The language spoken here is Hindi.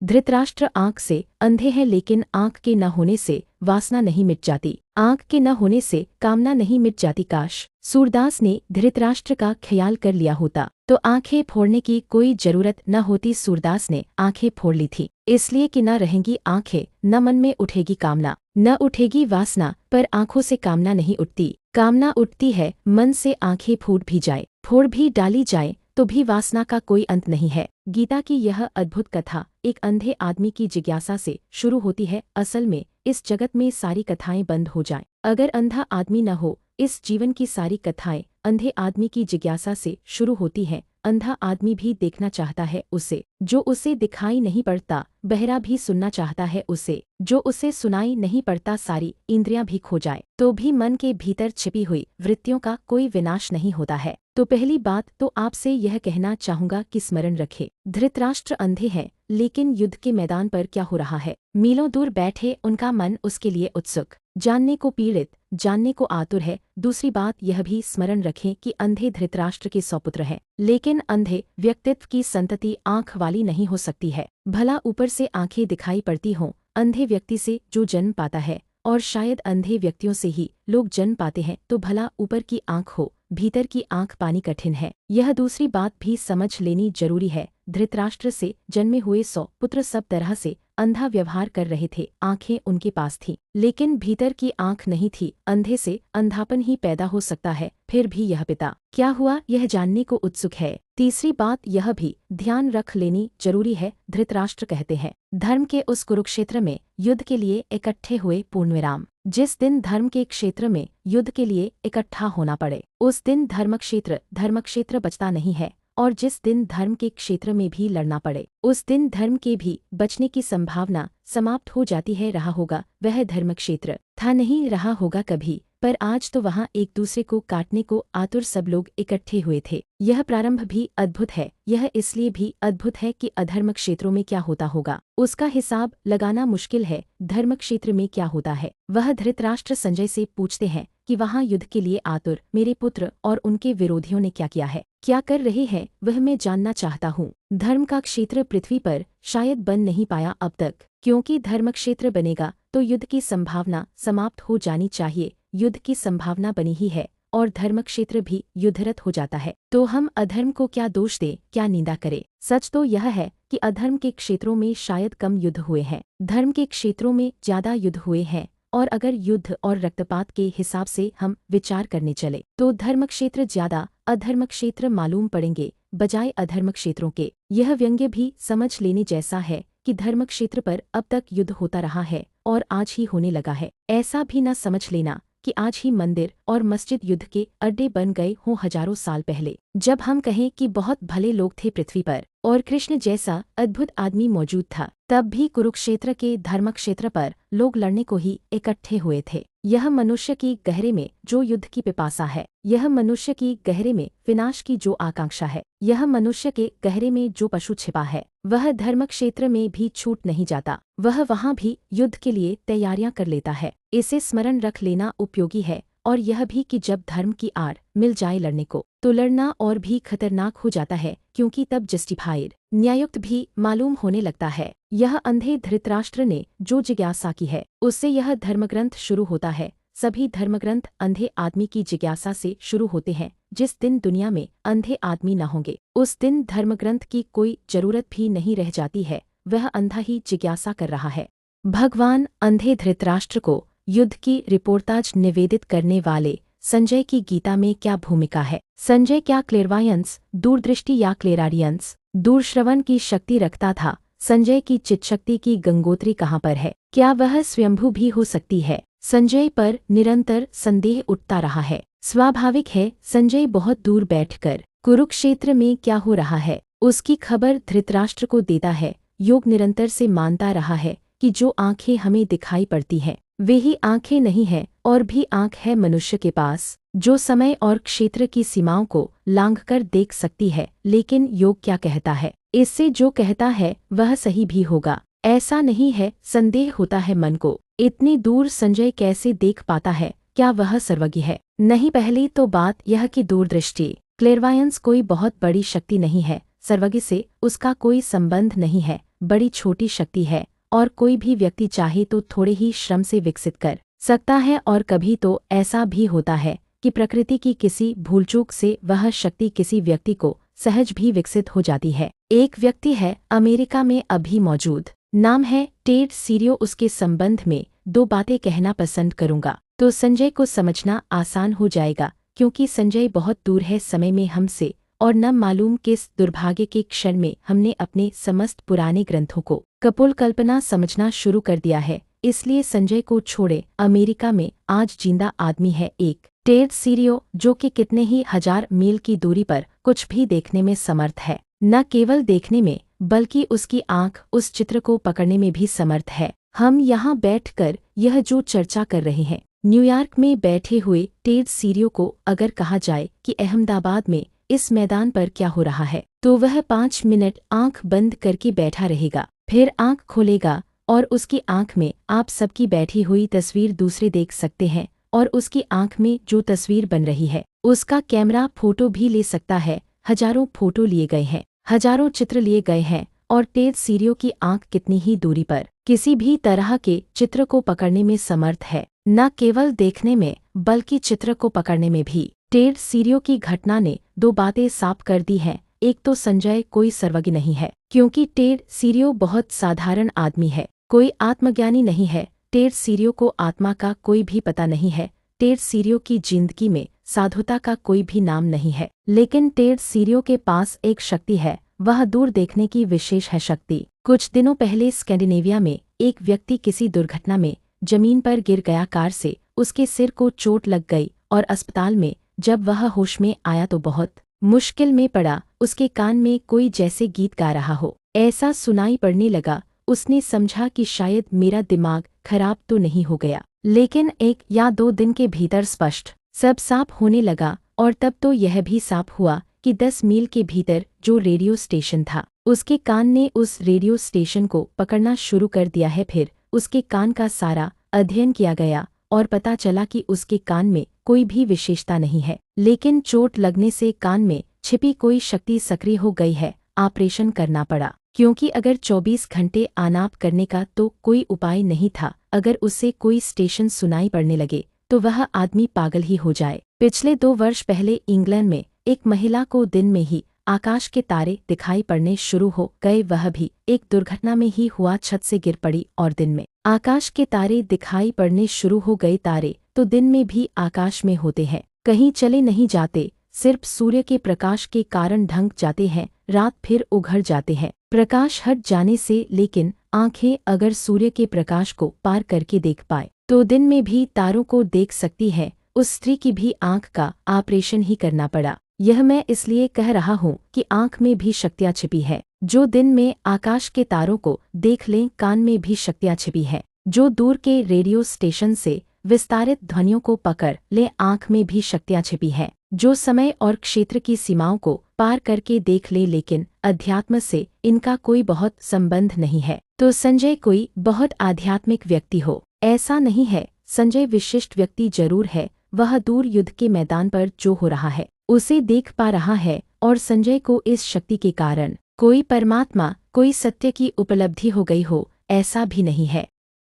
धृतराष्ट्र आँख से अंधे हैं, लेकिन आँख के न होने से वासना नहीं मिट जाती, आँख के न होने से कामना नहीं मिट जाती। काश सूरदास ने धृतराष्ट्र का ख्याल कर लिया होता तो आंखें फोड़ने की कोई जरूरत न होती। सूरदास ने आंखें फोड़ ली थी, इसलिए कि न रहेंगी आंखें, न मन में उठेगी कामना, न उठेगी वासना। पर आंखों से कामना नहीं उठती, कामना उठती है मन से। आंखें फूट भी जाए, फोड़ भी डाली जाए तो भी वासना का कोई अंत नहीं है। गीता की यह अद्भुत कथा एक अंधे आदमी की जिज्ञासा से शुरू होती है। असल में इस जगत में सारी कथाएं बंद हो जाएं, अगर अंधा आदमी न हो। इस जीवन की सारी कथाएं अंधे आदमी की जिज्ञासा से शुरू होती हैं। अंधा आदमी भी देखना चाहता है उसे जो उसे दिखाई नहीं पड़ता, बहरा भी सुनना चाहता है उसे जो उसे सुनाई नहीं पड़ता। सारी इंद्रियां भी खो जाए तो भी मन के भीतर छिपी हुई वृत्तियों का कोई विनाश नहीं होता है। तो पहली बात तो आपसे यह कहना चाहूंगा कि स्मरण रखें, धृतराष्ट्र अंधे हैं, लेकिन युद्ध के मैदान पर क्या हो रहा है, मीलों दूर बैठे उनका मन उसके लिए उत्सुक, जानने को पीड़ित, जानने को आतुर है। दूसरी बात यह भी स्मरण रखें कि अंधे धृतराष्ट्र के 100 पुत्र हैं, लेकिन अंधे व्यक्तित्व की संतति आंख वाली नहीं हो सकती है। भला ऊपर से आंखें दिखाई पड़ती हों अंधे व्यक्ति से जो जन्म पाता है, और शायद अंधे व्यक्तियों से ही लोग जन्म पाते हैं, तो भला ऊपर की आंख हो भीतर की आंख पानी कठिन है। यह दूसरी बात भी समझ लेनी जरूरी है। धृतराष्ट्र से जन्मे हुए 100 पुत्र सब तरह से अंधा व्यवहार कर रहे थे, आंखें उनके पास थीं, लेकिन भीतर की आंख नहीं थी। अंधे से अंधापन ही पैदा हो सकता है, फिर भी यह पिता क्या हुआ यह जानने को उत्सुक है। तीसरी बात यह भी ध्यान रख लेनी जरूरी है, धृतराष्ट्र कहते हैं धर्म के उस कुरुक्षेत्र में युद्ध के लिए इकट्ठे हुए पूर्णविराम। जिस दिन धर्म के क्षेत्र में युद्ध के लिए इकट्ठा होना पड़े उस दिन धर्मक्षेत्र बचता नहीं है, और जिस दिन धर्म के क्षेत्र में भी लड़ना पड़े उस दिन धर्म के भी बचने की संभावना समाप्त हो जाती है। रहा होगा वह धर्मक्षेत्र था नहीं रहा होगा कभी, पर आज तो वहाँ एक दूसरे को काटने को आतुर सब लोग इकट्ठे हुए थे। यह प्रारंभ भी अद्भुत है, यह इसलिए भी अद्भुत है कि अधर्म क्षेत्रों में क्या होता होगा उसका हिसाब लगाना मुश्किल है। धर्म क्षेत्र में क्या होता है वह धृतराष्ट्र संजय से पूछते हैं कि वहाँ युद्ध के लिए आतुर मेरे पुत्र और उनके विरोधियों ने क्या किया है, क्या कर रहे हैं, वह मैं जानना चाहता हूँ। धर्म का क्षेत्र पृथ्वी पर शायद बन नहीं पाया अब तक, क्योंकि धर्म क्षेत्र बनेगा तो युद्ध की संभावना समाप्त हो जानी चाहिए। युद्ध की संभावना बनी ही है और धर्मक्षेत्र भी युद्धरत हो जाता है, तो हम अधर्म को क्या दोष दें, क्या निंदा करें। सच तो यह है कि अधर्म के क्षेत्रों में शायद कम युद्ध हुए हैं, धर्म के क्षेत्रों में ज्यादा युद्ध हुए हैं। और अगर युद्ध और रक्तपात के हिसाब से हम विचार करने चले तो धर्म क्षेत्र ज्यादा अधर्म क्षेत्र मालूम पड़ेंगे बजाय अधर्म क्षेत्रों के। यह व्यंग्य भी समझ लेने जैसा है कि धर्म क्षेत्र पर अब तक युद्ध होता रहा है और आज ही होने लगा है। ऐसा भी न समझ लेना कि आज ही मंदिर और मस्जिद युद्ध के अड्डे बन गए हों हजारों साल पहले। जब हम कहें कि बहुत भले लोग थे पृथ्वी पर और कृष्ण जैसा अद्भुत आदमी मौजूद था, तब भी कुरुक्षेत्र के धर्मक्षेत्र पर लोग लड़ने को ही इकट्ठे हुए थे। यह मनुष्य की गहरे में जो युद्ध की पिपासा है, यह मनुष्य की गहरे में विनाश की जो आकांक्षा है, यह मनुष्य के गहरे में जो पशु छिपा है, वह धर्मक्षेत्र में भी छूट नहीं जाता, वह वहाँ भी युद्ध के लिए तैयारियां कर लेता है। इसे स्मरण रख लेना उपयोगी है। और यह भी कि जब धर्म की आड़ मिल जाए लड़ने को तो लड़ना और भी खतरनाक हो जाता है, क्योंकि तब जस्टिफाइड न्यायुक्त भी मालूम होने लगता है। यह अंधे धृतराष्ट्र ने जो जिज्ञासा की है उससे यह धर्मग्रंथ शुरू होता है। सभी धर्मग्रंथ अंधे आदमी की जिज्ञासा से शुरू होते हैं। जिस दिन दुनिया में अंधे आदमी न होंगे उस दिन धर्मग्रंथ की कोई जरूरत भी नहीं रह जाती है, वह अंधा ही जिज्ञासा कर रहा है। भगवान अंधे धृतराष्ट्र को युद्ध की रिपोर्टाज निवेदित करने वाले संजय की गीता में क्या भूमिका है। संजय क्या क्लेरवायंस, दूरदृष्टि या क्लेराडियंस, दूरश्रवण की शक्ति रखता था। संजय की चित्शक्ति की गंगोत्री कहाँ पर है, क्या वह स्वयंभू भी हो सकती है। संजय पर निरंतर संदेह उठता रहा है। स्वाभाविक है, संजय बहुत दूर बैठकर कुरुक्षेत्र में क्या हो रहा है उसकी खबर धृतराष्ट्र को देता है। योग निरंतर से मानता रहा है कि जो आंखें हमें दिखाई पड़ती हैं वे ही आंखें नहीं है, और भी आंख है मनुष्य के पास जो समय और क्षेत्र की सीमाओं को लांघकर देख सकती है। लेकिन योग क्या कहता है, इससे जो कहता है वह सही भी होगा ऐसा नहीं है। संदेह होता है मन को, इतनी दूर संजय कैसे देख पाता है, क्या वह सर्वज्ञ है। नहीं, पहली तो बात यह कि दूरदृष्टि क्लेरवायंस कोई बहुत बड़ी शक्ति नहीं है, सर्वज्ञ से उसका कोई संबंध नहीं है, बड़ी छोटी शक्ति है और कोई भी व्यक्ति चाहे तो थोड़े ही श्रम से विकसित कर सकता है। और कभी तो ऐसा भी होता है कि प्रकृति की किसी भूलचूक से वह शक्ति किसी व्यक्ति को सहज भी विकसित हो जाती है। एक व्यक्ति है अमेरिका में अभी मौजूद, नाम है टेड सीरियो। उसके संबंध में दो बातें कहना पसंद करूंगा तो संजय को समझना आसान हो जाएगा, क्योंकि संजय बहुत दूर है समय में हमसे और न मालूम किस दुर्भाग्य के क्षण में हमने अपने समस्त पुराने ग्रंथों को कपोल कल्पना समझना शुरू कर दिया है। इसलिए संजय को छोड़े अमेरिका में आज जिंदा आदमी है एक टेड सीरियो, जो कि कितने ही हजार मील की दूरी पर कुछ भी देखने में समर्थ है। न केवल देखने में बल्कि उसकी आंख उस चित्र को पकड़ने में भी समर्थ है। हम यहाँ बैठकर यह जो चर्चा कर रहे हैं, न्यूयॉर्क में बैठे हुए टेड सीरियो को अगर कहा जाए कि अहमदाबाद में इस मैदान पर क्या हो रहा है, तो वह 5 मिनट आंख बंद करके बैठा रहेगा, फिर आंख खोलेगा और उसकी आंख में आप सबकी बैठी हुई तस्वीर दूसरे देख सकते हैं। और उसकी आंख में जो तस्वीर बन रही है उसका कैमरा फोटो भी ले सकता है। हजारों फोटो लिए गए हैं, हजारों चित्र लिए गए हैं और टेड सीरियो की आंख कितनी ही दूरी पर किसी भी तरह के चित्र को पकड़ने में समर्थ है। न केवल देखने में बल्कि चित्र को पकड़ने में भी टेड सीरियो की घटना ने दो बातें साफ कर दी हैं। एक तो संजय कोई सर्वज्ञ नहीं है, क्योंकि टेड सीरियो बहुत साधारण आदमी है, कोई आत्मज्ञानी नहीं है। टेड सीरियो को आत्मा का कोई भी पता नहीं है। टेड सीरियो की जिंदगी में साधुता का कोई भी नाम नहीं है। लेकिन टेड सीरियो के पास एक शक्ति है, वह दूर देखने की विशेष है शक्ति। कुछ दिनों पहले स्कैंडिनेविया में एक व्यक्ति किसी दुर्घटना में जमीन पर गिर गया। कार से उसके सिर को चोट लग गई और अस्पताल में जब वह होश में आया तो बहुत मुश्किल में पड़ा। उसके कान में कोई जैसे गीत गा रहा हो ऐसा सुनाई पड़ने लगा। उसने समझा कि शायद मेरा दिमाग खराब तो नहीं हो गया, लेकिन 1 या 2 दिन के भीतर स्पष्ट सब साफ होने लगा। और तब तो यह भी साफ हुआ कि 10 मील के भीतर जो रेडियो स्टेशन था, उसके कान ने उस रेडियो स्टेशन को पकड़ना शुरू कर दिया है। फिर उसके कान का सारा अध्ययन किया गया और पता चला कि उसके कान में कोई भी विशेषता नहीं है, लेकिन चोट लगने से कान में छिपी कोई शक्ति सक्रिय हो गई है। ऑपरेशन करना पड़ा, क्योंकि अगर 24 घंटे आनाप करने का तो कोई उपाय नहीं था। अगर उससे कोई स्टेशन सुनाई पड़ने लगे तो वह आदमी पागल ही हो जाए। पिछले 2 वर्ष पहले इंग्लैंड में एक महिला को दिन में ही आकाश के तारे दिखाई पड़ने शुरू हो गए। वह भी एक दुर्घटना में ही हुआ, छत से गिर पड़ी और दिन में आकाश के तारे दिखाई पड़ने शुरू हो गए। तारे तो दिन में भी आकाश में होते हैं, कहीं चले नहीं जाते, सिर्फ सूर्य के प्रकाश के कारण ढंक जाते हैं, रात फिर उघड़ जाते हैं प्रकाश हट जाने से। लेकिन आंखें अगर सूर्य के प्रकाश को पार करके देख पाए तो दिन में भी तारों को देख सकती है। उस स्त्री की भी आंख का ऑपरेशन ही करना पड़ा। यह मैं इसलिए कह रहा हूँ कि आंख में भी शक्तियाँ छिपी है। जो दिन में आकाश के तारों को देख लें, कान में भी शक्तियाँ छिपी है। जो दूर के रेडियो स्टेशन से विस्तारित ध्वनियों को पकड़ ले, आंख में भी शक्तियाँ छिपी है। जो समय और क्षेत्र की सीमाओं को पार करके देख ले, लेकिन अध्यात्म से इनका कोई बहुत संबंध नहीं है। तो संजय कोई बहुत आध्यात्मिक व्यक्ति हो ऐसा नहीं है। संजय विशिष्ट व्यक्ति जरूर है। वह दूर युद्ध के मैदान पर जो हो रहा है उसे देख पा रहा है, और संजय को इस शक्ति के कारण कोई परमात्मा, कोई सत्य की उपलब्धि हो गई हो ऐसा भी नहीं है।